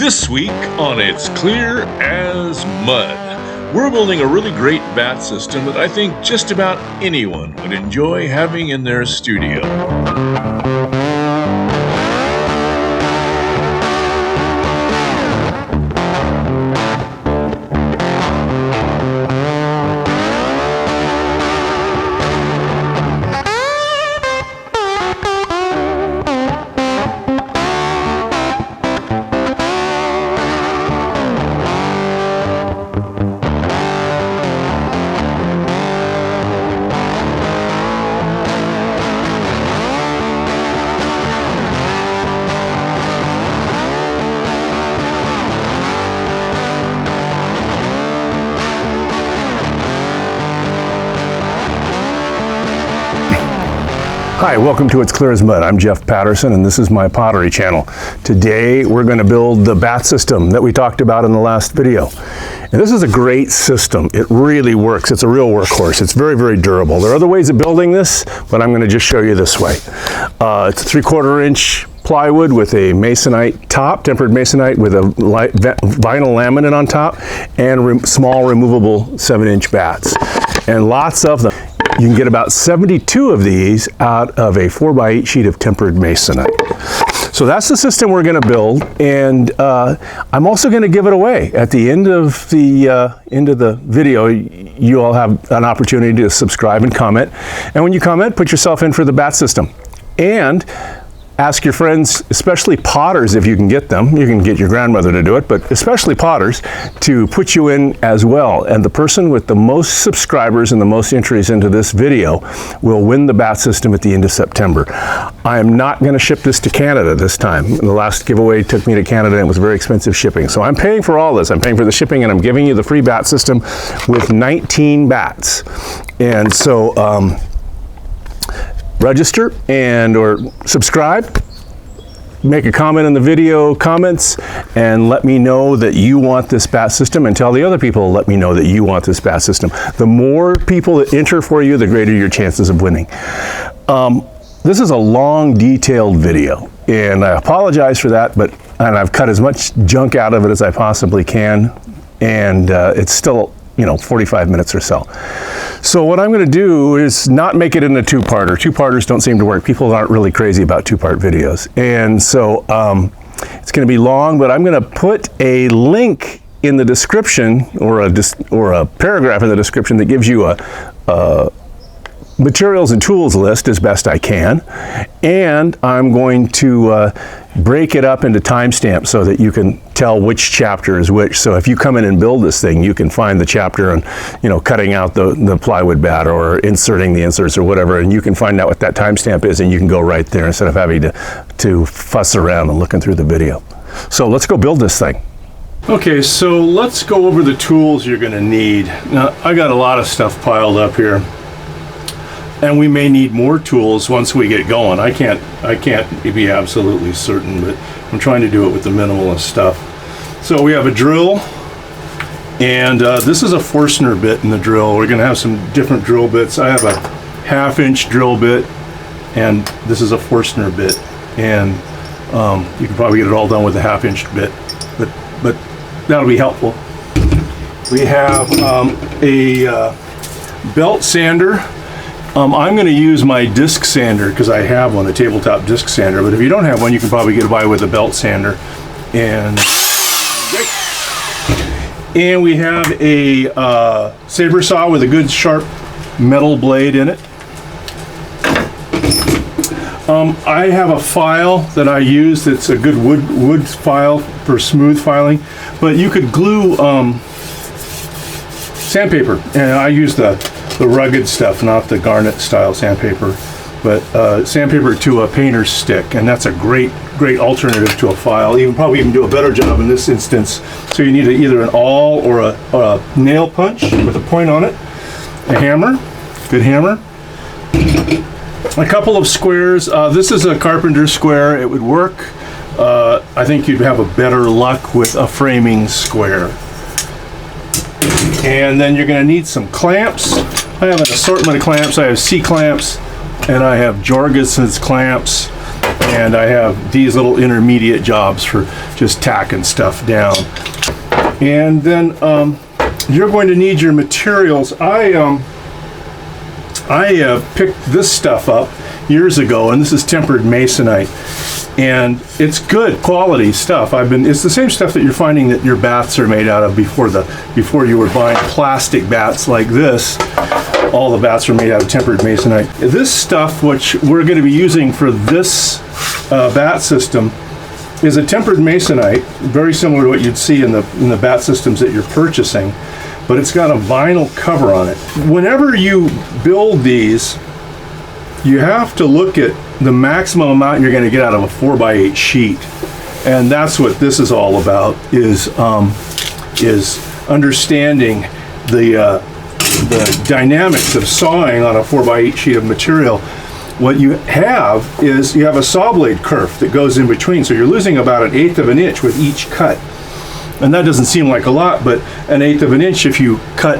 This week on It's Clear as Mud, we're building a really great batt system that I think just about anyone would enjoy having in their studio. Hi, welcome to It's Clear as Mud. I'm Jeff Patterson and this is my pottery channel. Today we're going to build the batt system that we talked about in the last video. And this is a great system. It really works. It's a real workhorse. It's very, very durable. There are other ways of building this, but I'm going to just show you this way. It's a 3/4 inch plywood with a Masonite top, tempered Masonite with a vinyl laminate on top, and small removable 7-inch batts. And lots of them. You can get about 72 of these out of a 4x8 sheet of tempered Masonite. So that's the system we're going to build, and I'm also going to give it away at the end of the video. You all have an opportunity to subscribe and comment, and when you comment, put yourself in for the batt system, and ask your friends, especially potters if you can get them. You can get your grandmother to do it, but especially potters, to put you in as well. And the person with the most subscribers and the most entries into this video will win the batt system at the end of September. I am not going to ship this to Canada this time. The last giveaway took me to Canada and it was very expensive shipping. So I'm paying for all this. I'm paying for the shipping and I'm giving you the free batt system with 19 batts. And so, register or subscribe, make a comment in the video comments, and let me know that you want this batt system, and tell the other people, let me know that you want this batt system. The more people that enter for you, the greater your chances of winning. This is a long, detailed video, and I apologize for that, and I've cut as much junk out of it as I possibly can, and it's still 45 minutes or so. So what I'm going to do is not make it into a two-parter. Two-parters don't seem to work. People aren't really crazy about two-part videos. And so it's going to be long, but I'm going to put a link in the description or a paragraph in the description that gives you a materials and tools list as best I can. And I'm going to break it up into timestamps so that you can tell which chapter is which. So if you come in and build this thing, you can find the chapter on, cutting out the plywood batt or inserting the inserts or whatever, and you can find out what that timestamp is, and you can go right there instead of having to fuss around and looking through the video. So let's go build this thing. Okay, so let's go over the tools you're going to need. Now, I got a lot of stuff piled up here, and we may need more tools once we get going. I can't be absolutely certain, but I'm trying to do it with the minimalist stuff. So we have a drill, and this is a Forsner bit in the drill. We're gonna have some different drill bits. I have a 1/2-inch drill bit, and this is a Forsner bit. And you can probably get it all done with a 1/2-inch bit, but that'll be helpful. We have a belt sander. I'm going to use my disc sander because I have one, a tabletop disc sander. But if you don't have one, you can probably get by with a belt sander. And we have a Saber Saw with a good sharp metal blade in it. I have a file that I use that's a good wood file for smooth filing. But you could glue sandpaper, and I use the rugged stuff, not the garnet style sandpaper, but sandpaper to a painter's stick, and that's a great alternative to a file. Probably even do a better job in this instance. So you need either an awl or a nail punch with a point on it, a hammer, good hammer, a couple of squares. This is a carpenter square. It would work. I think you'd have a better luck with a framing square. And then you're going to need some clamps. I have an assortment of clamps. I have C-clamps and I have Jorgensen's clamps. and I have these little intermediate jobs for just tacking stuff down. And then you're going to need your materials. I picked this stuff up years ago, and this is tempered Masonite, and it's good quality stuff. It's the same stuff that you're finding that your baths are made out of before you were buying plastic bats like this. All the bats are made out of tempered Masonite. This stuff, which we're going to be using for this bat system, is a tempered Masonite, very similar to what you'd see in the bat systems that you're purchasing, but it's got a vinyl cover on it. Whenever you build these, you have to look at the maximum amount you're going to get out of a 4x8 sheet, and that's what this is all about. Is understanding the dynamics of sawing on a 4x8 sheet of material. What you have is you have a saw blade kerf that goes in between, so you're losing about 1/8 of an inch with each cut, and that doesn't seem like a lot, but 1/8 of an inch, if you cut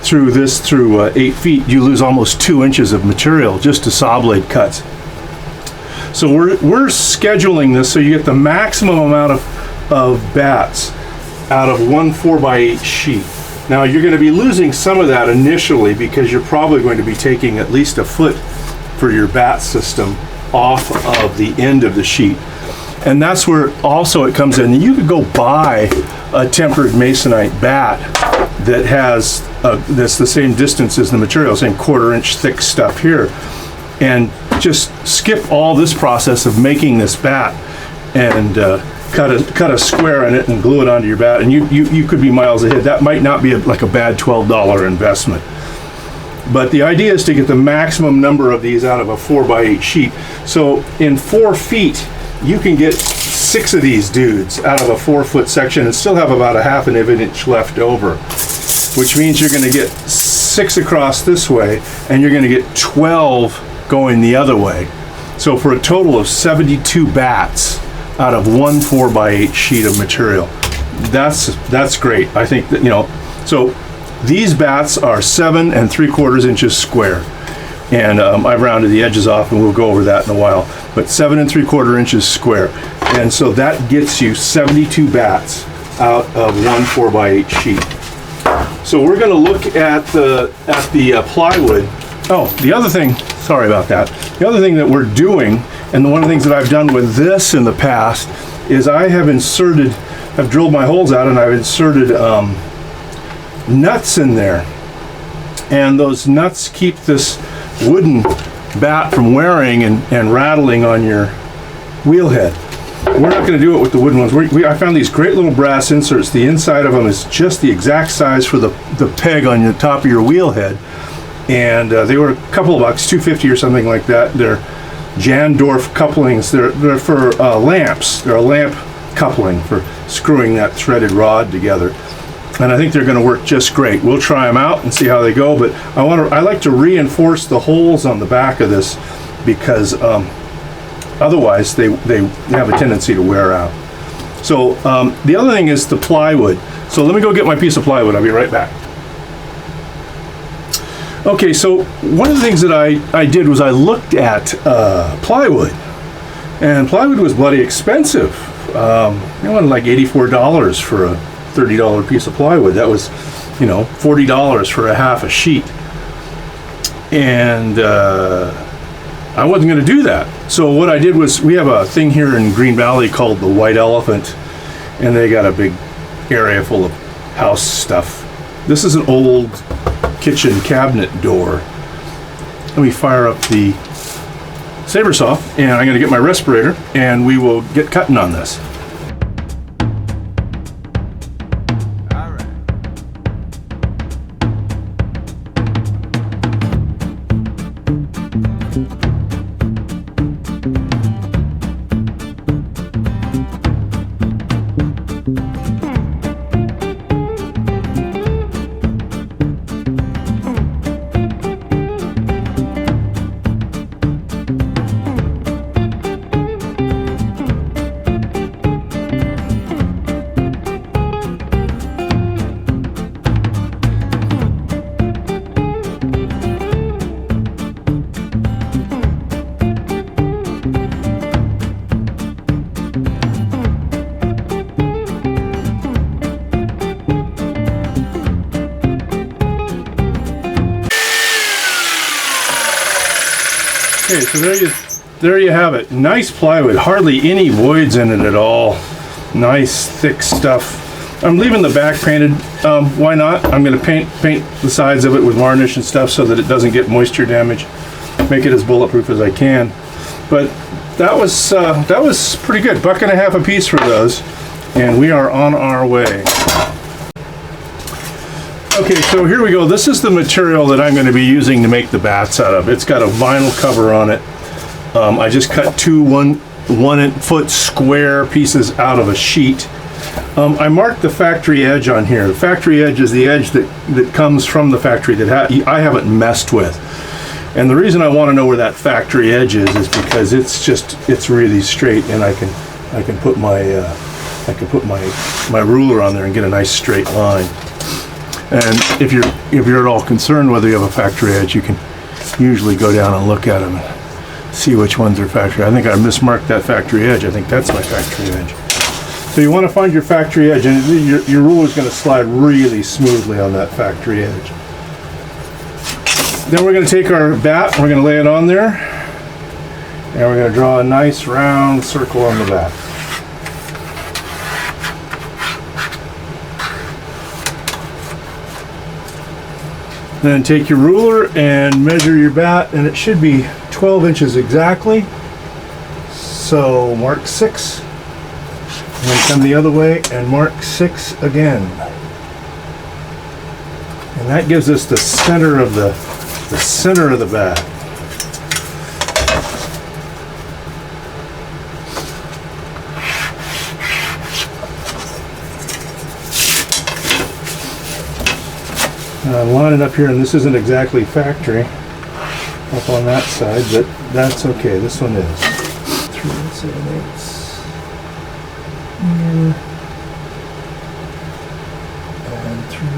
through 8 feet, you lose almost 2 inches of material just to saw blade cuts. So we're scheduling this so you get the maximum amount of bats out of one 4x8 sheet. Now you're going to be losing some of that initially because you're probably going to be taking at least a foot for your bat system off of the end of the sheet. And that's where also it comes in. You could go buy a tempered Masonite bat that has that's the same distance as the material, same 1/4 inch thick stuff here, and just skip all this process of making this bat and cut a square in it and glue it onto your bat, and you could be miles ahead. That might not be like a bad $12 investment. But the idea is to get the maximum number of these out of a 4x8 sheet. So in 4 feet, you can get 6 of these dudes out of a 4-foot section and still have about 1/2 of an inch left over, which means you're going to get 6 across this way, and you're going to get 12 going the other way. So for a total of 72 bats out of one 4x8 sheet of material. That's great. I think that, so these bats are 7 3/4 inches square, and I've rounded the edges off, and we'll go over that in a while, but 7 3/4 inches square, and so that gets you 72 bats out of one 4x8 sheet. So we're going to look at the plywood. Oh, the other thing, sorry about that. The other thing that we're doing, and one of the things that I've done with this in the past, is I've drilled my holes out and I've inserted nuts in there. And those nuts keep this wooden bat from wearing and rattling on your wheel head. We're not going to do it with the wooden ones. I found these great little brass inserts. The inside of them is just the exact size for the peg on the top of your wheel head. And they were a couple of bucks, $2.50 or something like that. They're Jandorf couplings. They're for lamps. They're a lamp coupling for screwing that threaded rod together. And I think they're going to work just great. We'll try them out and see how they go. But I like to reinforce the holes on the back of this because otherwise they have a tendency to wear out. So the other thing is the plywood. So let me go get my piece of plywood. I'll be right back. Okay, so one of the things that I did was I looked at plywood, and plywood was bloody expensive. It wanted like $84 for a $30 piece of plywood. That was, $40 for a half a sheet. And I wasn't going to do that. So what I did was, we have a thing here in Green Valley called the White Elephant, and they got a big area full of house stuff. This is an old kitchen cabinet door. Let me fire up the Saber Saw, and I'm going to get my respirator, and we will get cutting on this. Okay, so there you have it. Nice plywood, hardly any voids in it at all. Nice thick stuff. I'm leaving the back painted. Why not? I'm going to paint the sides of it with varnish and stuff so that it doesn't get moisture damage. Make it as bulletproof as I can. But that was pretty good. $1.50 a piece for those, and we are on our way. Okay, so here we go. This is the material that I'm going to be using to make the bats out of. It's got a vinyl cover on it. I just cut two 1 foot square pieces out of a sheet. I marked the factory edge on here. The factory edge is the edge that comes from the factory that I haven't messed with. And the reason I want to know where that factory edge is because it's really straight, and I can put my ruler on there and get a nice straight line. And if you're at all concerned whether you have a factory edge, you can usually go down and look at them and see which ones are factory. I think I mismarked that factory edge. I think that's my factory edge. So you want to find your factory edge, and your ruler is going to slide really smoothly on that factory edge. Then we're going to take our bat, we're going to lay it on there, and we're going to draw a nice round circle on the bat. Then take your ruler and measure your bat, and it should be 12 inches exactly. So mark 6, and then come the other way and mark 6 again. And that gives us the center of the bat. Line it up here, and this isn't exactly factory up on that side, but that's okay. This one is 3 7/8 here and 3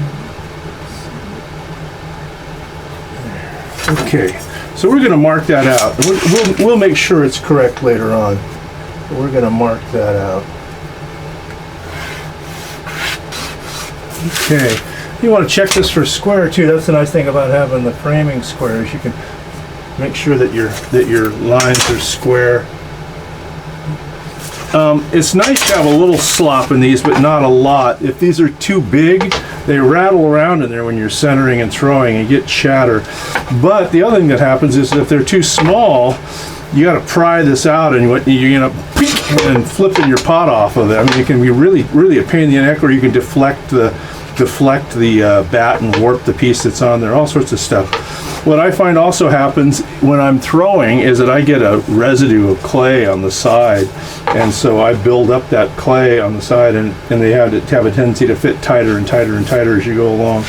there. Okay, so we're going to mark that out. We'll make sure it's correct later on, but we're going to mark that out. Okay. You want to check this for square too. That's the nice thing about having the framing squares. You can make sure that your lines are square. It's nice to have a little slop in these, but not a lot. If these are too big, they rattle around in there when you're centering and throwing and get chatter. But the other thing that happens is if they're too small, you got to pry this out, and you're gonna and flipping your pot off of it. I mean, it can be really a pain in the neck, or you can deflect the bat and warp the piece that's on there, all sorts of stuff. What I find also happens when I'm throwing is that I get a residue of clay on the side, and so I build up that clay on the side, and they have a tendency to fit tighter and tighter and tighter as you go along.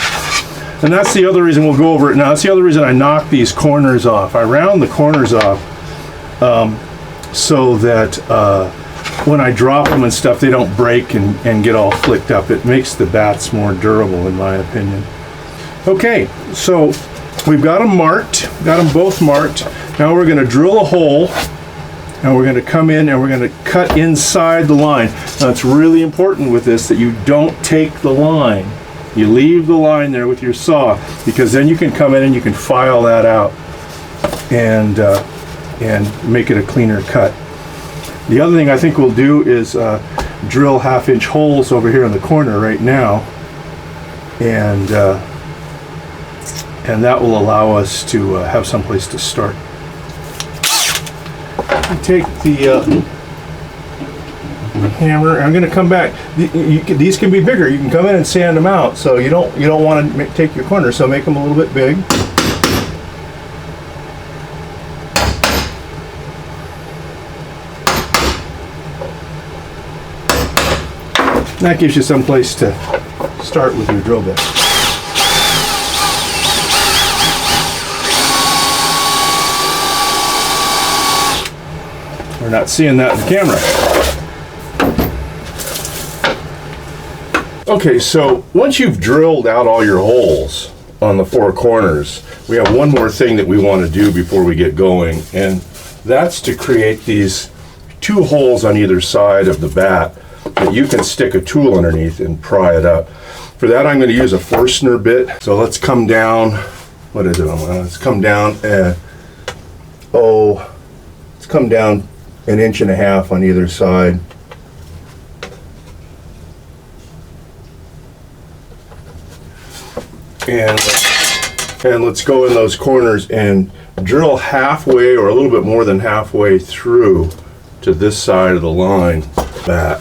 And that's the other reason, we'll go over it now, that's the other reason I knock these corners off. I round the corners off so that when I drop them and stuff, they don't break and get all flicked up. It makes the bats more durable, in my opinion. Okay, so we've got them marked, got them both marked. Now we're going to drill a hole, and we're going to come in and we're going to cut inside the line. Now it's really important with this that you don't take the line. You leave the line there with your saw, because then you can come in and you can file that out and make it a cleaner cut. The other thing I think we'll do is drill 1/2-inch holes over here in the corner right now, and that will allow us to have some place to start. Take the hammer. I'm going to come back. These can be bigger. You can come in and sand them out. So you don't want to take your corner. So make them a little bit big. That gives you some place to start with your drill bit. We're not seeing that in the camera. Okay, so once you've drilled out all your holes on the 4 corners, we have one more thing that we want to do before we get going, and that's to create these 2 holes on either side of the bat that you can stick a tool underneath and pry it up. For that, I'm going to use a Forsner bit. So let's come down. What is it? Let's come down let's come down 1.5 inches on either side. And let's go in those corners and drill halfway or a little bit more than halfway through to this side of the line. That.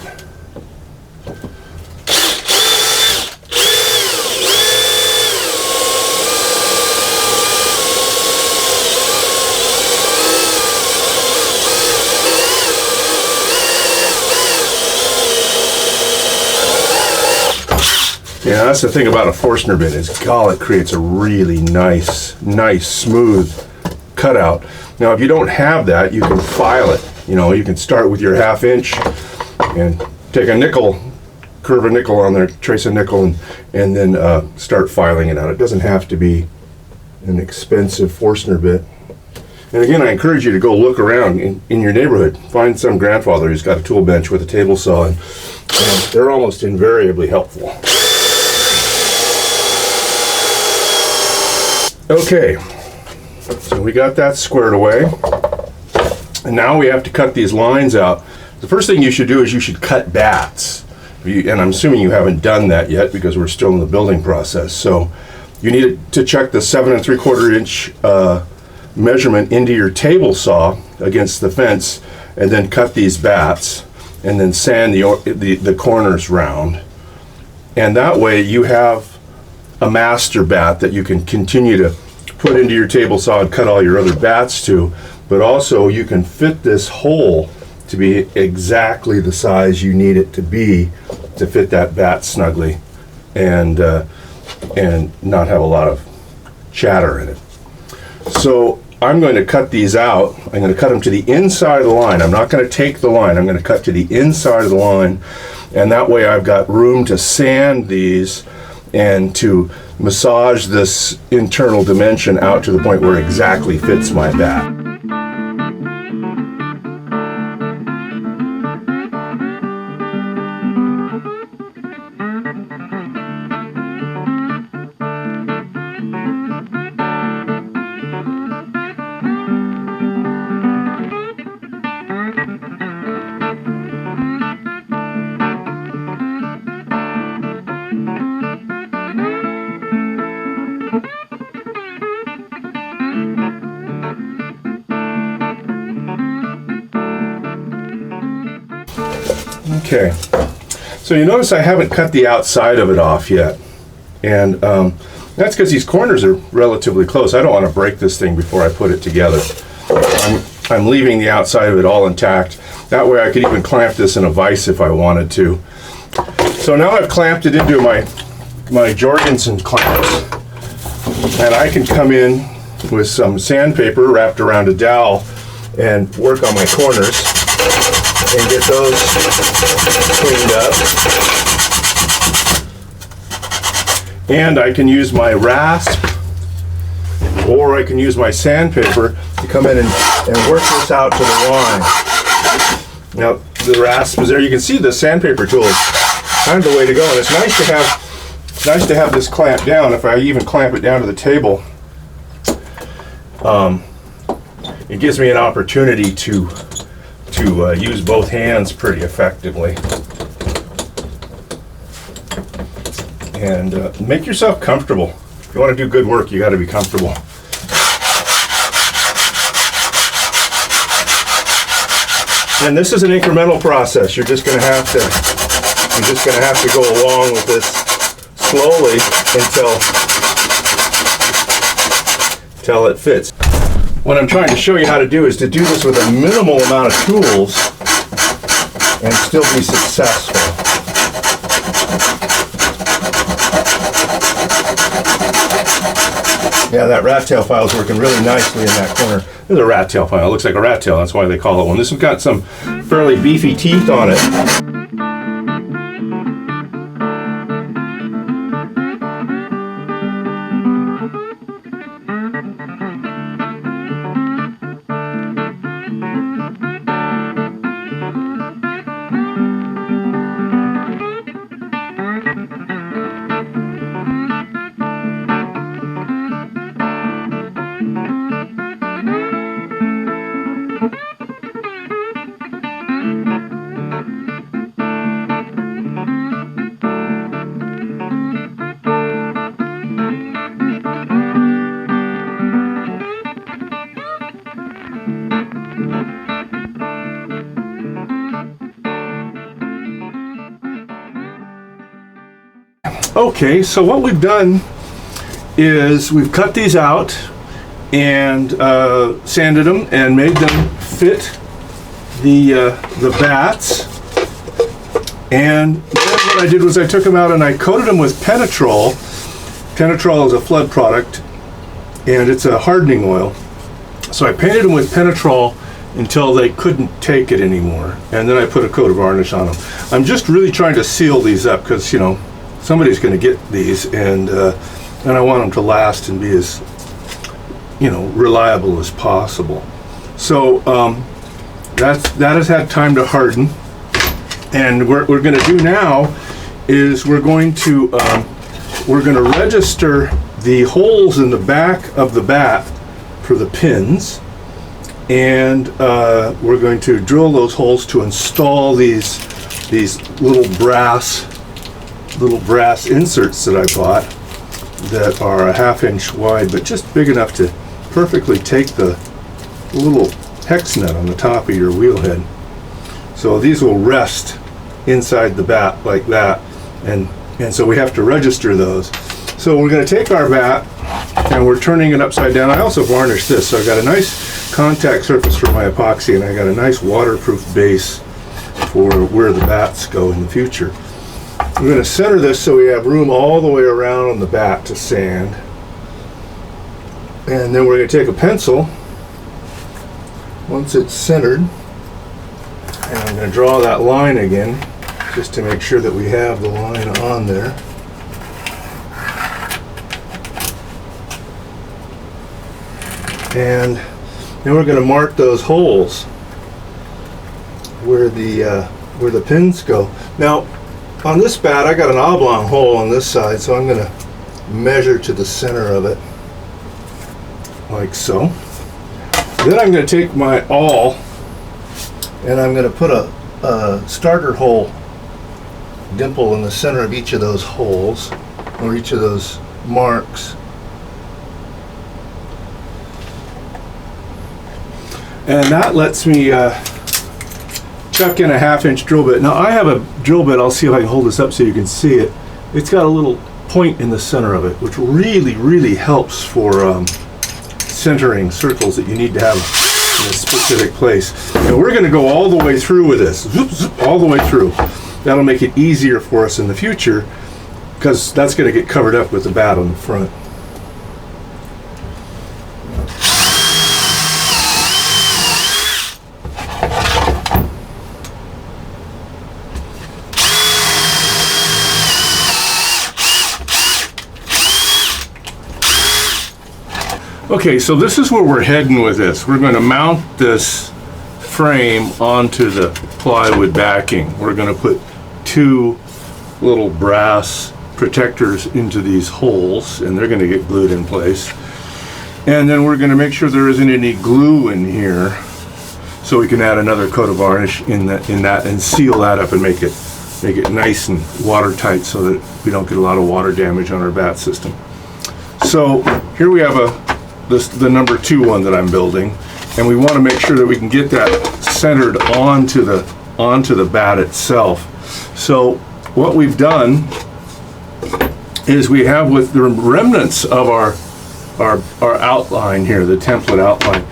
Yeah, that's the thing about a Forsner bit is, golly, it creates a really nice, smooth cutout. Now, if you don't have that, you can file it. You know, you can start with your 1/2 inch and take a nickel, curve a nickel on there, trace a nickel, and then start filing it out. It doesn't have to be an expensive Forsner bit. And again, I encourage you to go look around in your neighborhood. Find some grandfather who's got a tool bench with a table saw, and they're almost invariably helpful. Okay, so we got that squared away, and now we have to cut these lines out. The first thing you should do is you should cut bats, and I'm assuming you haven't done that yet because we're still in the building process. So you need to check the 7 3/4 inch measurement into your table saw against the fence, and then cut these bats, and then sand the corners round, and that way you have a master bat that you can continue to put into your table saw and cut all your other bats to, but also you can fit this hole to be exactly the size you need it to be to fit that bat snugly, and not have a lot of chatter in it. So I'm going to cut these out. I'm going to cut them to the inside of the line. I'm not going to take the line. I'm going to cut to the inside of the line, and that way I've got room to sand these and to massage this internal dimension out to the point where it exactly fits my bat. Okay, so you notice I haven't cut the outside of it off yet, and that's because these corners are relatively close. I don't want to break this thing before I put it together. I'm leaving the outside of it all intact. That way I could even clamp this in a vise if I wanted to. So now I've clamped it into my Jorgensen clamps, and I can come in with some sandpaper wrapped around a dowel and work on my corners and get those cleaned up. And I can use my rasp, or I can use my sandpaper to come in and work this out to the line. Now the rasp is there. You can see the sandpaper tool is kind of the way to go, and it's nice to have this clamped down. If I even clamp it down to the table, it gives me an opportunity to use both hands pretty effectively. And make yourself comfortable. If you want to do good work, you got to be comfortable. And this is an incremental process. You're just going to have to go along with this slowly until it fits. What I'm trying to show you how to do is to do this with a minimal amount of tools and still be successful. Yeah, that rat tail file is working really nicely in that corner. There's a rat tail file. It looks like a rat tail. That's why they call it one. This one's got some fairly beefy teeth on it. Okay, so what we've done is we've cut these out and sanded them and made them fit the bats. And then what I did was I took them out and I coated them with Penetrol. Penetrol is a flood product and it's a hardening oil. So I painted them with Penetrol until they couldn't take it anymore. And then I put a coat of varnish on them. I'm just really trying to seal these up because, you know, somebody's going to get these and I want them to last and be as, you know, reliable as possible. So that has had time to harden. And what we're going to do now is we're going to register the holes in the back of the bat for the pins, and we're going to drill those holes to install these little brass inserts that I bought that are a 1/2 inch wide, but just big enough to perfectly take the little hex nut on the top of your wheel head. So these will rest inside the bat like that, and so we have to register those. So we're going to take our bat and we're turning it upside down. I also varnished this, so I got a nice contact surface for my epoxy, and I got a nice waterproof base for where the bats go in the future. We're going to center this so we have room all the way around on the bat to sand. And then we're going to take a pencil once it's centered, and I'm going to draw that line again just to make sure that we have the line on there. And then we're going to mark those holes where the pins go. Now on this bat I got an oblong hole on this side, so I'm going to measure to the center of it like so. Then I'm going to take my awl and I'm going to put a starter hole dimple in the center of each of those holes, or each of those marks. And that lets me chuck in a 1/2 inch drill bit. Now I have a drill bit, I'll see if I can hold this up so you can see it. It's got a little point in the center of it, which really helps for centering circles that you need to have in a specific place. And we're going to go all the way through with this, zoop, zoop, all the way through. That'll make it easier for us in the future, because that's going to get covered up with the bat on the front. Okay, so this is where we're heading with this. We're going to mount this frame onto the plywood backing. We're going to put 2 little brass protectors into these holes, and they're going to get glued in place. And then we're going to make sure there isn't any glue in here, so we can add another coat of varnish in that and seal that up and make it nice and watertight so that we don't get a lot of water damage on our bat system. So here we have the number 2 one that I'm building, and we want to make sure that we can get that centered onto the bat itself. So what we've done is we have, with the remnants of our outline here, the template outline,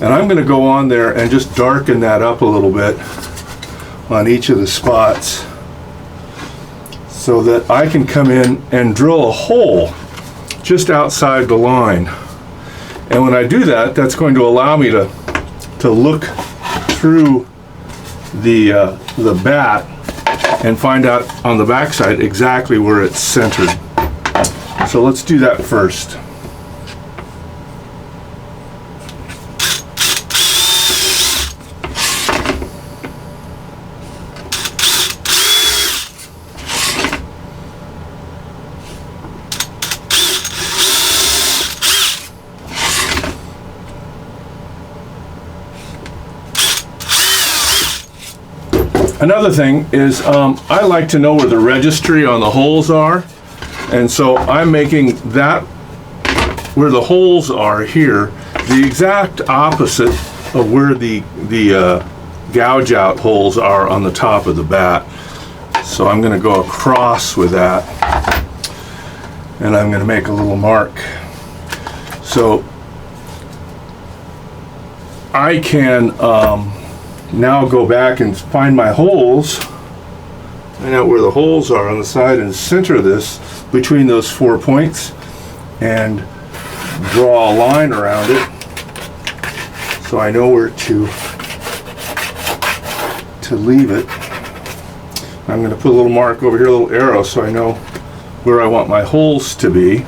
and I'm going to go on there and just darken that up a little bit on each of the spots so that I can come in and drill a hole just outside the line. And when I do that, that's going to allow me to look through the bat and find out on the backside exactly where it's centered. So let's do that first. Another thing is I like to know where the registry on the holes are, and so I'm making that where the holes are here the exact opposite of where the gouge out holes are on the top of the bat. So I'm going to go across with that. and I'm going to make a little mark. So I can now go back and find my holes, find out where the holes are on the side, and center this between those 4 points and draw a line around it so I know where to leave it. I'm going to put a little mark over here, a little arrow, so I know where I want my holes to be.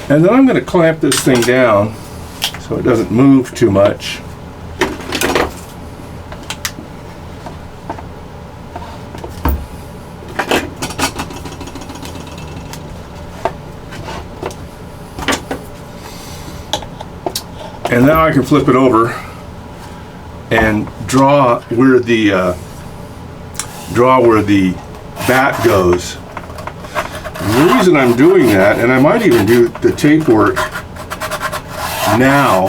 And then I'm going to clamp this thing down so it doesn't move too much. And now I can flip it over and draw where the bat goes. And the reason I'm doing that, and I might even do the tape work now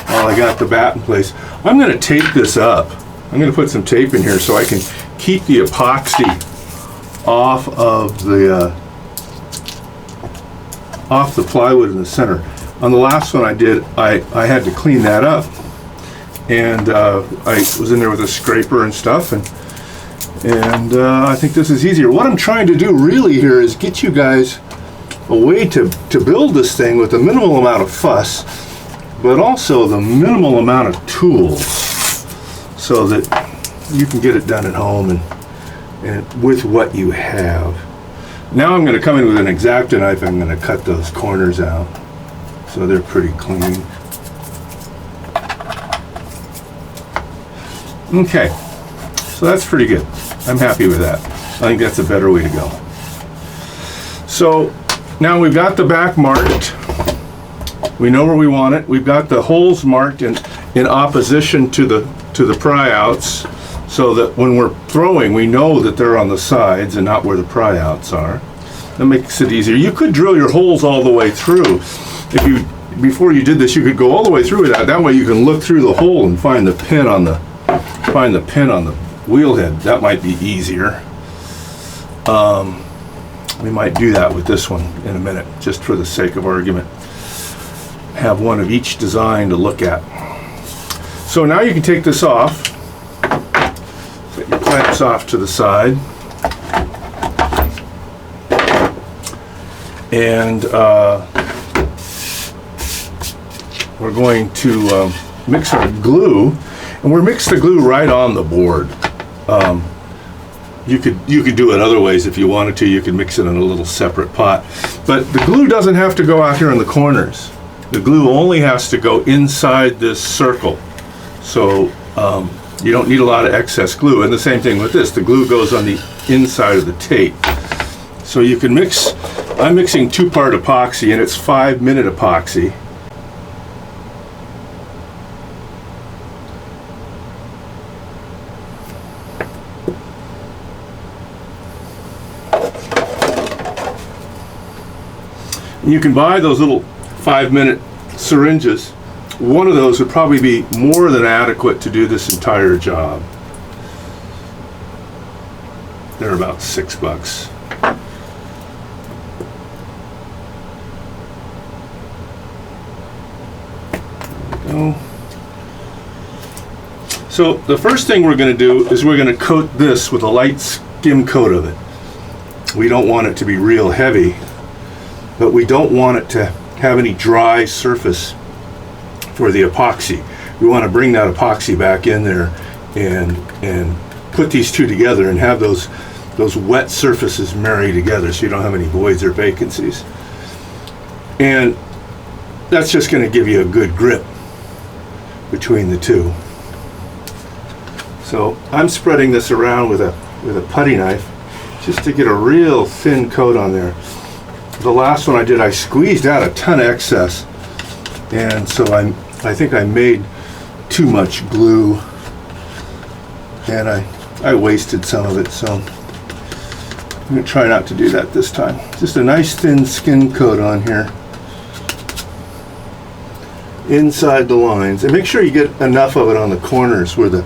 while I got the bat in place, I'm going to tape this up. I'm going to put some tape in here so I can keep the epoxy off the plywood in the center. On the last one I did, I had to clean that up, and I was in there with a scraper and stuff, and I think this is easier. What I'm trying to do really here is get you guys a way to build this thing with the minimal amount of fuss, but also the minimal amount of tools, so that you can get it done at home and with what you have. Now I'm going to come in with an Exacto knife. I'm going to cut those corners out so they're pretty clean. Okay, so that's pretty good. I'm happy with that. I think that's a better way to go. So now we've got the back marked. We know where we want it. We've got the holes marked in opposition to the pry outs, so that when we're throwing, we know that they're on the sides and not where the pry outs are. That makes it easier. You could drill your holes all the way through. Before you did this, you could go all the way through that. That way you can look through the hole and find the pin on the wheel head. That might be easier. We might do that with this one in a minute, just for the sake of argument. Have one of each design to look at. So now you can take this off. Set your clamps off to the side. And we're going to mix our glue, and we're mix the glue right on the board. You could do it other ways if you wanted to. You could mix it in a little separate pot, but the glue doesn't have to go out here in the corners. The glue only has to go inside this circle, so you don't need a lot of excess glue. And the same thing with this. The glue goes on the inside of the tape, so you can mix. I'm mixing 2-part epoxy, and it's 5-minute epoxy. You can buy those little 5-minute syringes. One of those would probably be more than adequate to do this entire job. They're about $6. There we go. So the first thing we're going to do is we're going to coat this with a light skim coat of it. We don't want it to be real heavy, but we don't want it to have any dry surface for the epoxy. We want to bring that epoxy back in there and put these two together and have those wet surfaces marry together, so you don't have any voids or vacancies. And that's just going to give you a good grip between the two. So I'm spreading this around with a putty knife just to get a real thin coat on there. The last one I did, I squeezed out a ton of excess, and so I think I made too much glue, and I wasted some of it, so I'm going to try not to do that this time. Just a nice thin skin coat on here inside the lines, and make sure you get enough of it on the corners where the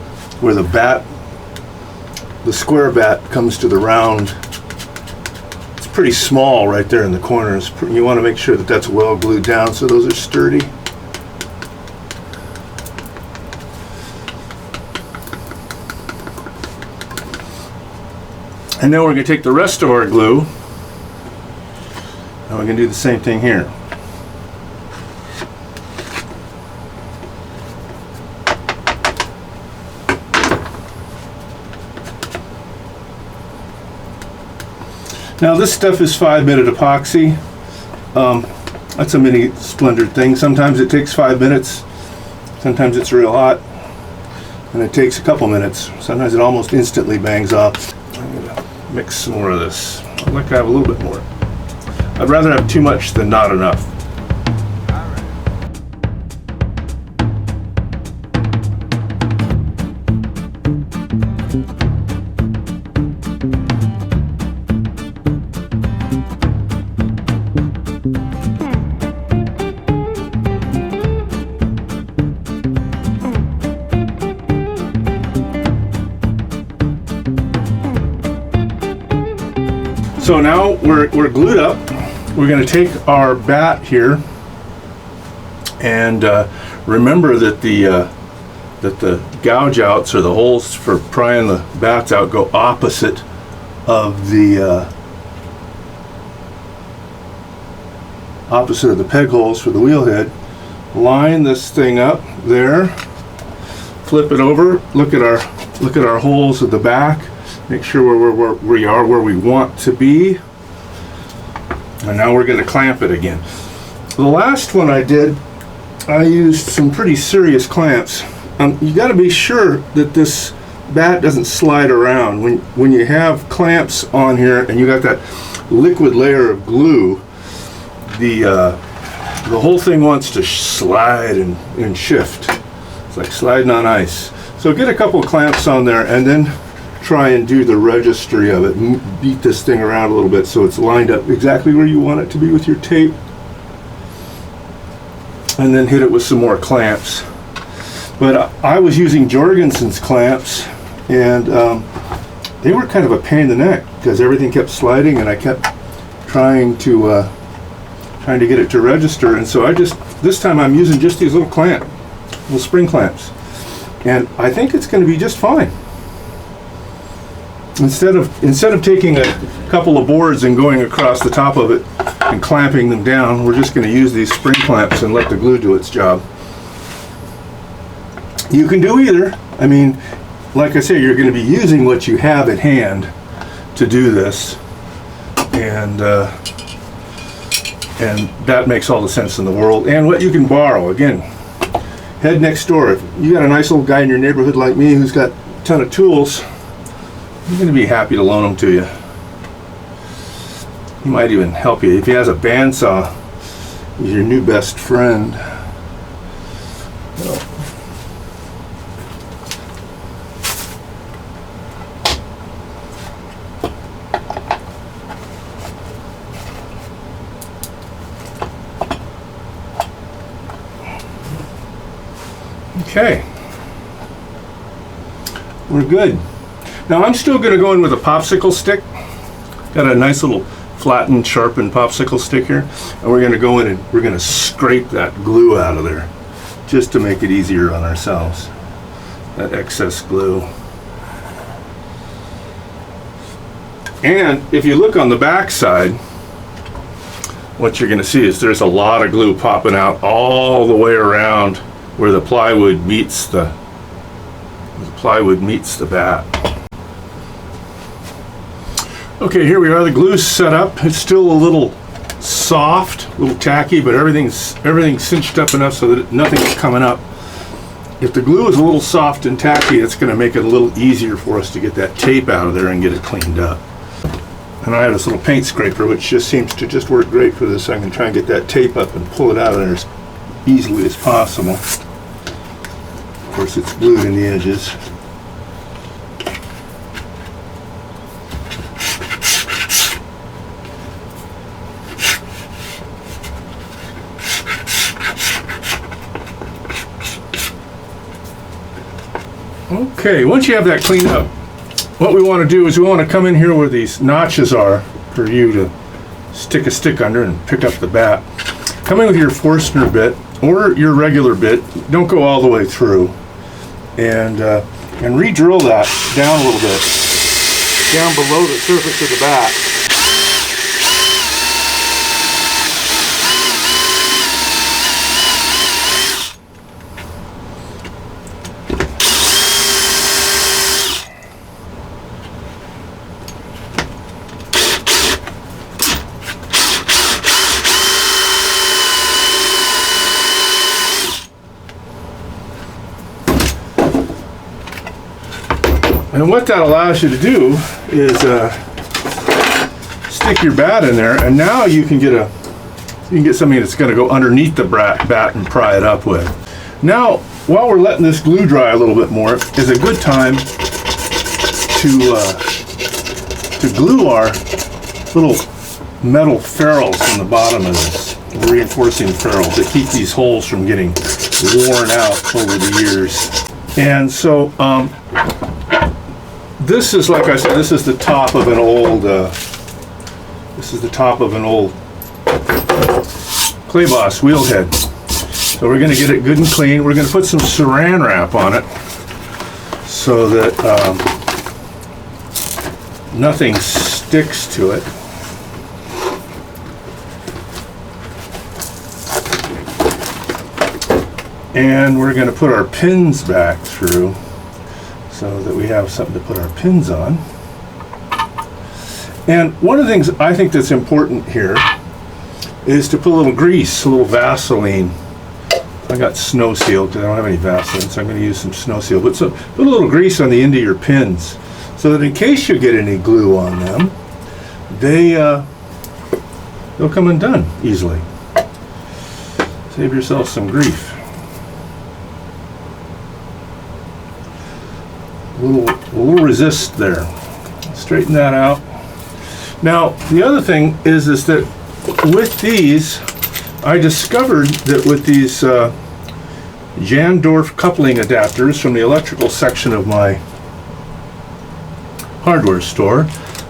square bat comes to the round pretty small right there in the corners. You want to make sure that that's well glued down so those are sturdy. And then we're going to take the rest of our glue and we're going to do the same thing here. Now this stuff is 5-minute epoxy. That's a mini splendored thing. Sometimes it takes 5 minutes, sometimes it's real hot, and it takes a couple minutes. Sometimes it almost instantly bangs off. I'm gonna mix some more of this. I'd like to have a little bit more. I'd rather have too much than not enough. So now we're glued up. We're going to take our bat here, and remember that the gouge outs or the holes for prying the bats out go opposite of the peg holes for the wheel head. Line this thing up there. Flip it over. Look at our holes at the back. Make sure we are where we want to be. And now we're going to clamp it again. The last one I did, I used some pretty serious clamps. You got to be sure that this bat doesn't slide around. When you have clamps on here and you got that liquid layer of glue, the whole thing wants to slide and shift. It's like sliding on ice. So get a couple of clamps on there and then try and do the registry of it. Beat this thing around a little bit so it's lined up exactly where you want it to be with your tape. And then hit it with some more clamps. But I was using Jorgensen's clamps, and they were kind of a pain in the neck because everything kept sliding and I kept trying to get it to register. And so this time I'm using just these little spring clamps. And I think it's going to be just fine. Instead of taking a couple of boards and going across the top of it and clamping them down, we're just going to use these spring clamps and let the glue do its job. You can do either. I mean, like I say, you're going to be using what you have at hand to do this, and that makes all the sense in the world. And what you can borrow, again, head next door. If you got a nice old guy in your neighborhood like me who's got a ton of tools, I'm going to be happy to loan them to you. He might even help you. If he has a bandsaw, he's your new best friend. Okay. We're good. Now I'm still going to go in with a popsicle stick. Got a nice little flattened, sharpened popsicle stick here. And we're going to go in and we're going to scrape that glue out of there just to make it easier on ourselves. That excess glue. And if you look on the back side, what you're going to see is there's a lot of glue popping out all the way around where the plywood meets the bat. Okay, here we are. The glue's set up. It's still a little soft, a little tacky, but everything's cinched up enough so that nothing's coming up. If the glue is a little soft and tacky, it's going to make it a little easier for us to get that tape out of there and get it cleaned up. And I have this little paint scraper, which just seems to just work great for this. So I can try and get that tape up and pull it out of there as easily as possible. Of course, it's glued in the edges. Okay, once you have that cleaned up, what we want to do is we want to come in here where these notches are for you to stick a stick under and pick up the bat. Come in with your Forsner bit or your regular bit. Don't go all the way through, and re-drill that down a little bit, down below the surface of the bat. And what that allows you to do is stick your bat in there, and now you can get something that's going to go underneath the bat and pry it up with. Now, while we're letting this glue dry a little bit more, is a good time to glue our little metal ferrules on the bottom of this, reinforcing ferrules that keep these holes from getting worn out over the years. And so, this is, like I said, this is the top of an old Clay Boss wheel head. So we're going to get it good and clean. We're going to put some Saran Wrap on it so that nothing sticks to it. And we're going to put our pins back through, so that we have something to put our pins on. And one of the things I think that's important here is to put a little grease, a little Vaseline. I got Snow Seal because I don't have any Vaseline, so I'm going to use some Snow Seal. But so put a little grease on the end of your pins so that in case you get any glue on them, they'll come undone easily. Save yourself some grief. A little resist there. Straighten that out. Now, the other thing is that with these, I discovered that with these Jandorf coupling adapters from the electrical section of my hardware store,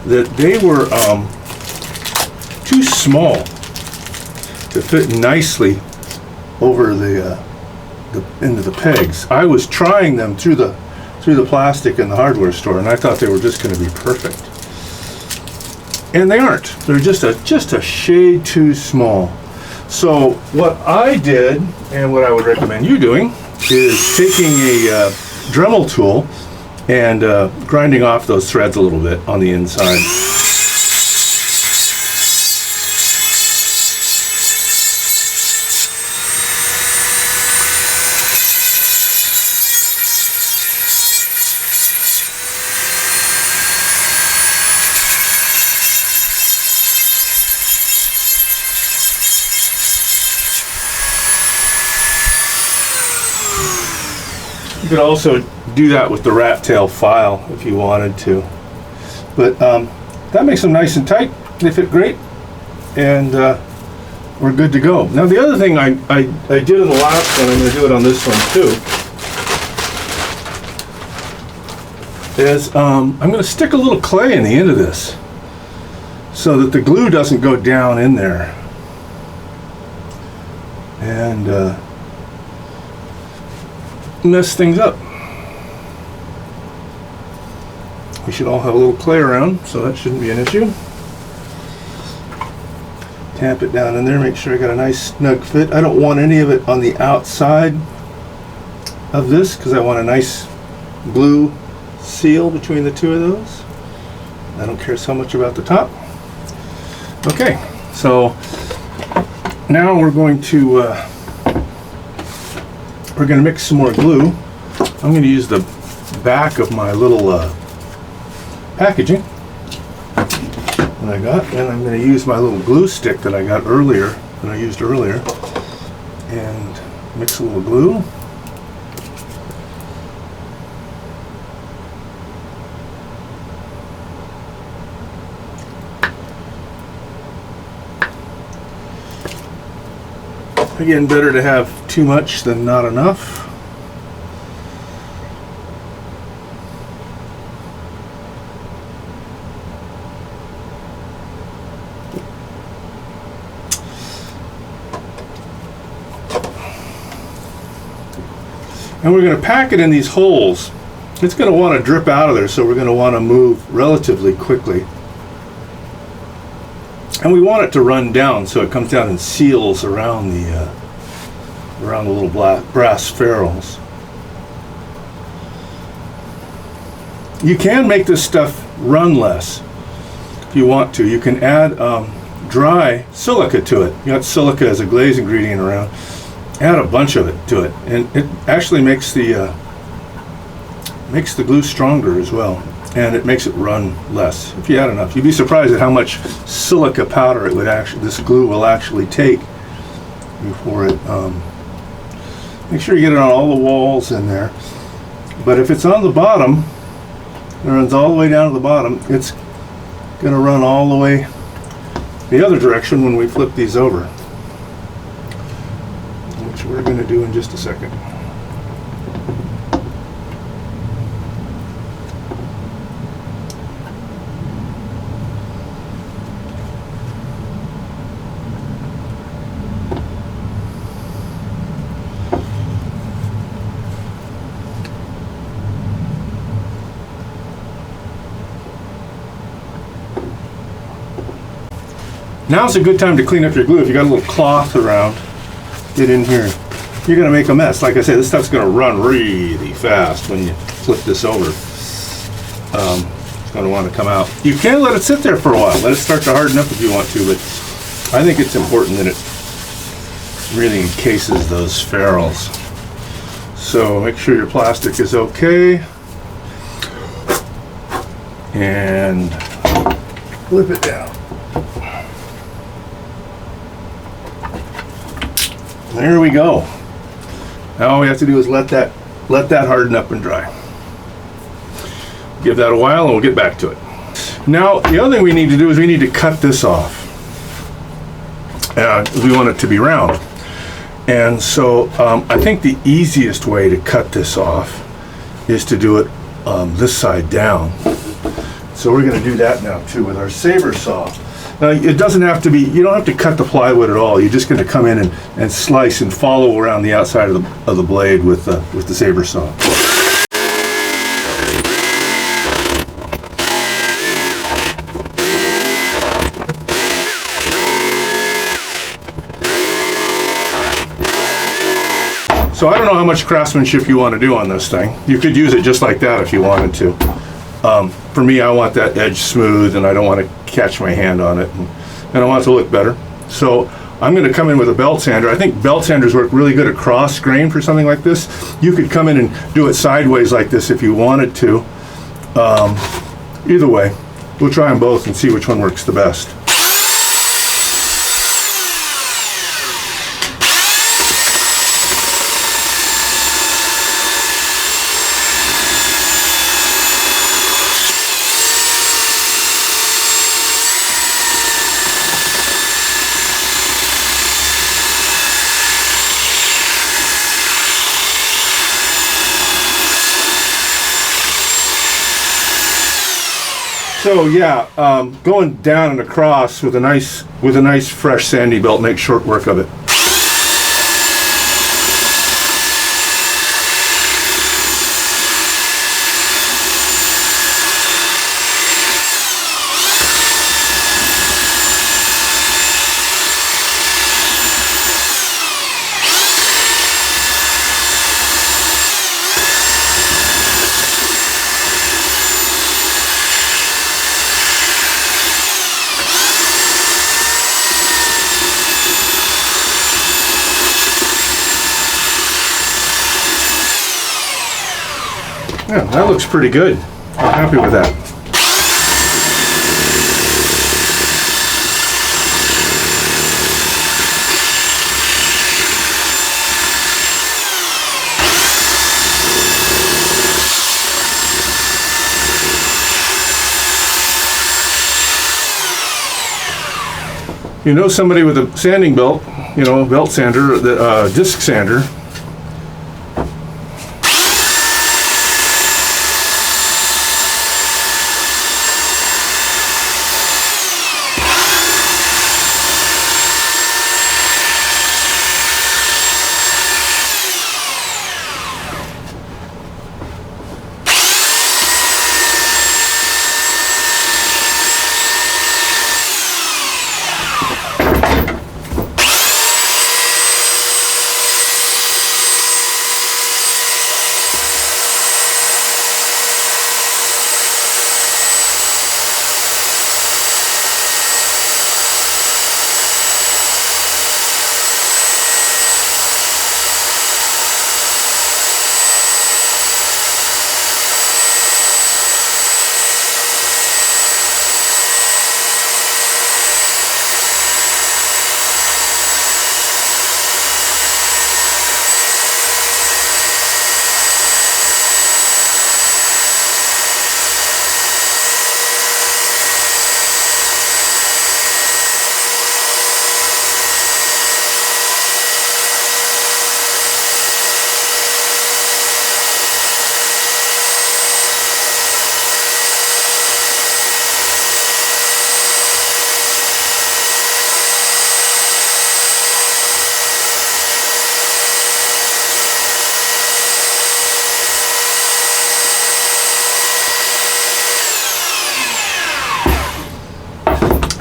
that they were too small to fit nicely over the into the pegs. I was trying them through the plastic in the hardware store, and I thought they were just going to be perfect. And they aren't. They're just a shade too small. So what I did, and what I would recommend you doing, is taking a Dremel tool and grinding off those threads a little bit on the inside. You could also do that with the rat tail file if you wanted to. But that makes them nice and tight. They fit great. And we're good to go. Now the other thing I did in the last one, I'm going to do it on this one too, is I'm going to stick a little clay in the end of this so that the glue doesn't go down in there. And mess things up. We should all have a little clay around, so that shouldn't be an issue. Tamp it down in there, make sure I got a nice snug fit. I don't want any of it on the outside of this because I want a nice glue seal between the two of those. I don't care so much about the top. Okay, so now we're going to mix some more glue. I'm going to use the back of my little packaging that I got, and I'm going to use my little glue stick that I got earlier, that I used earlier, and mix a little glue. Again, better to have too much than not enough. And we're going to pack it in these holes. It's going to want to drip out of there, so we're going to want to move relatively quickly. And we want it to run down so it comes down and seals around the little brass ferrules. You can make this stuff run less if you want to. You can add dry silica to it. You got silica as a glaze ingredient around. Add a bunch of it to it, and it actually makes the glue stronger as well, and it makes it run less if you add enough. You'd be surprised at how much silica powder this glue will actually take before it. Make sure you get it on all the walls in there. But if it's on the bottom, it runs all the way down to the bottom. It's going to run all the way the other direction when we flip these over, which we're going to do in just a second. Now's a good time to clean up your glue. If you got a little cloth around, get in here. You're going to make a mess. Like I said, this stuff's going to run really fast when you flip this over. It's going to want to come out. You can let it sit there for a while. Let it start to harden up if you want to, but I think it's important that it really encases those ferrules. So make sure your plastic is okay. And flip it down. There we go. Now all we have to do is let that harden up and dry. Give that a while and we'll get back to it. Now the other thing we need to do is we need to cut this off. We want it to be round. And so I think the easiest way to cut this off is to do it this side down. So we're going to do that now too with our Saber Saw. Now, it doesn't have to be, you don't have to cut the plywood at all. You're just going to come in and slice and follow around the outside of the blade with the Saber Saw. So I don't know how much craftsmanship you want to do on this thing. You could use it just like that if you wanted to. For me, I want that edge smooth and I don't want to catch my hand on it, and I want it to look better. So I'm going to come in with a belt sander. I think belt sanders work really good at cross grain for something like this. You could come in and do it sideways like this if you wanted to. Either way, we'll try them both and see which one works the best. So yeah, going down and across with a nice fresh sandy belt makes short work of it. Yeah, that looks pretty good. I'm happy with that. You know somebody with a sanding belt, a belt sander, disc sander.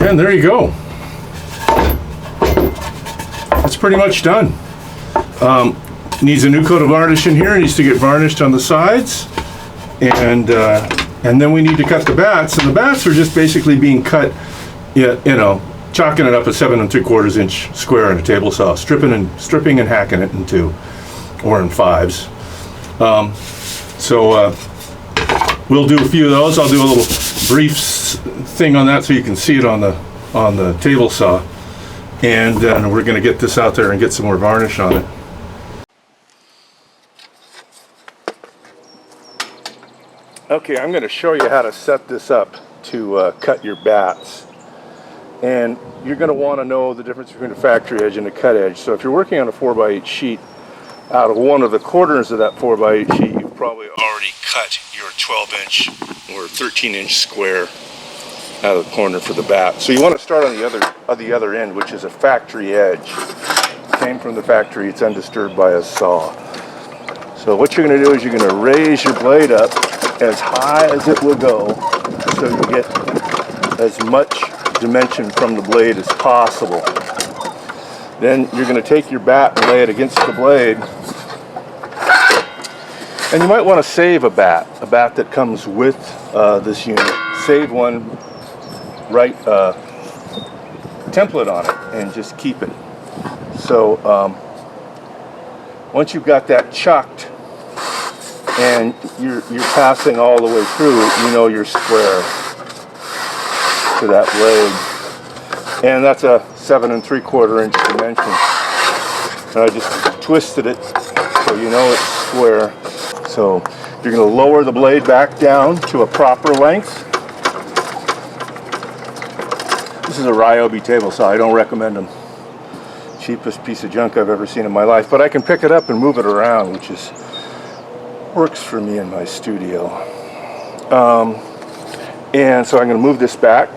And there you go. It's pretty much done. Needs a new coat of varnish in here. Needs to get varnished on the sides, and then we need to cut the bats. And the bats are just basically being cut, you know, chalking it up a 7 3/4 inch square on a table saw, stripping and hacking it in 2 or in 5s. We'll do a few of those. I'll do a little brief thing on that so you can see it on the table saw, and we're going to get this out there and get some more varnish on it. Okay, I'm going to show you how to set this up to cut your bats. And you're going to want to know the difference between a factory edge and a cut edge. So if you're working on a 4x8 sheet, out of one of the corners of that 4x8 sheet, you've probably already cut your 12-inch or 13-inch square out of the corner for the bat. So you want to start on the other end, which is a factory edge. Came from the factory, it's undisturbed by a saw. So what you're going to do is you're going to raise your blade up as high as it will go, so you get as much dimension from the blade as possible. Then you're going to take your bat and lay it against the blade. And you might want to save a bat that comes with this unit. Save one, write a template on it, and just keep it. So once you've got that chucked and you're passing all the way through, you know you're square to that blade. And that's a 7 3/4 inch dimension. And I just twisted it so you know it's square. So you're going to lower the blade back down to a proper length. This is a Ryobi table saw. I don't recommend them. Cheapest piece of junk I've ever seen in my life. But I can pick it up and move it around, which works for me in my studio. And so I'm going to move this back.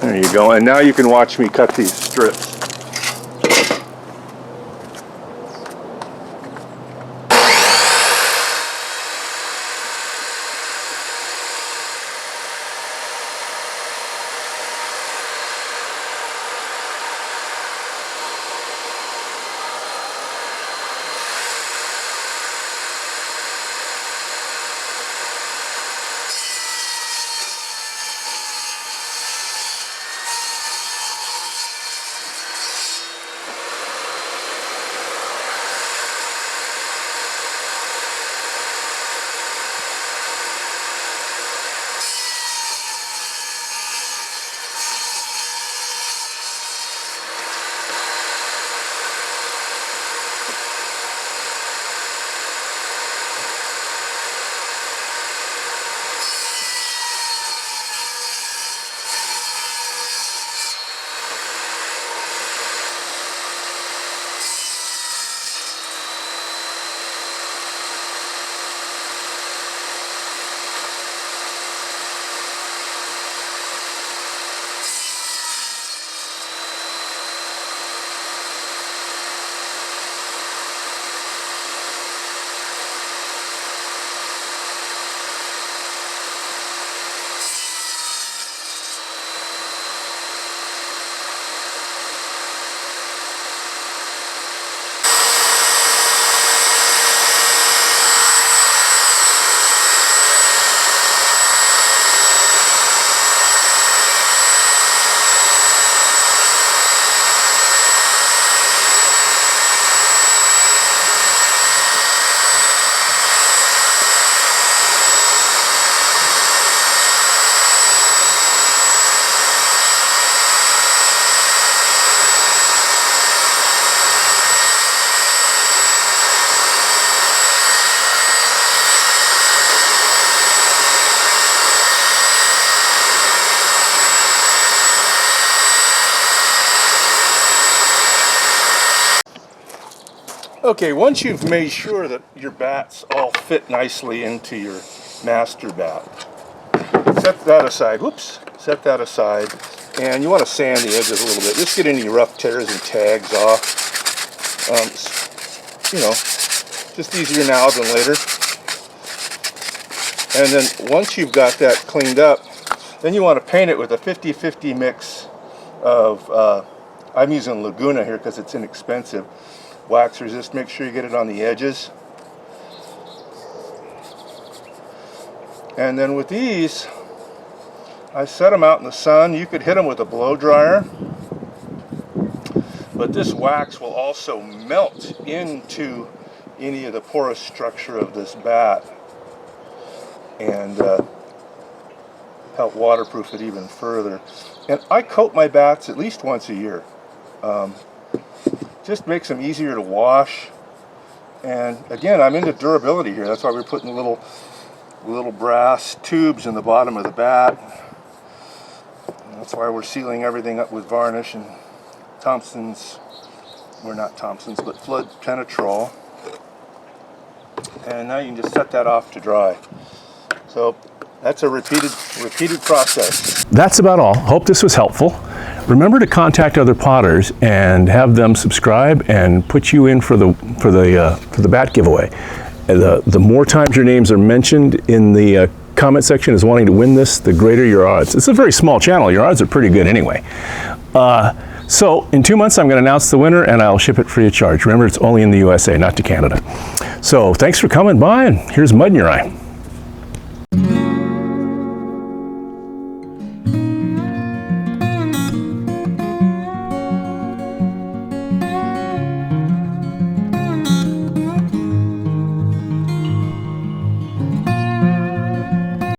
There you go. And now you can watch me cut these strips. Okay, once you've made sure that your bats all fit nicely into your master bat, set that aside. Whoops, set that aside. And you want to sand the edges a little bit. Just get any rough tears and tags off. You know, just easier now than later. And then once you've got that cleaned up, then you want to paint it with a 50-50 mix of, I'm using Laguna here because it's inexpensive, wax resist. Make sure you get it on the edges. And then with these, I set them out in the sun. You could hit them with a blow dryer, but this wax will also melt into any of the porous structure of this bat and help waterproof it even further. And I coat my bats at least once a year. Just makes them easier to wash. And again, I'm into durability here. That's why we're putting little brass tubes in the bottom of the bat. And that's why we're sealing everything up with varnish and Thompson's, or not Thompson's, but Flood Penetrol. And now you can just set that off to dry. So that's a repeated process. That's about all. Hope this was helpful. Remember to contact other potters and have them subscribe and put you in for the bat giveaway. The more times your names are mentioned in the comment section as wanting to win this, the greater your odds. It's a very small channel. Your odds are pretty good anyway. So in 2 months, I'm going to announce the winner and I'll ship it free of charge. Remember, it's only in the USA, not to Canada. So thanks for coming by, and here's mud in your eye.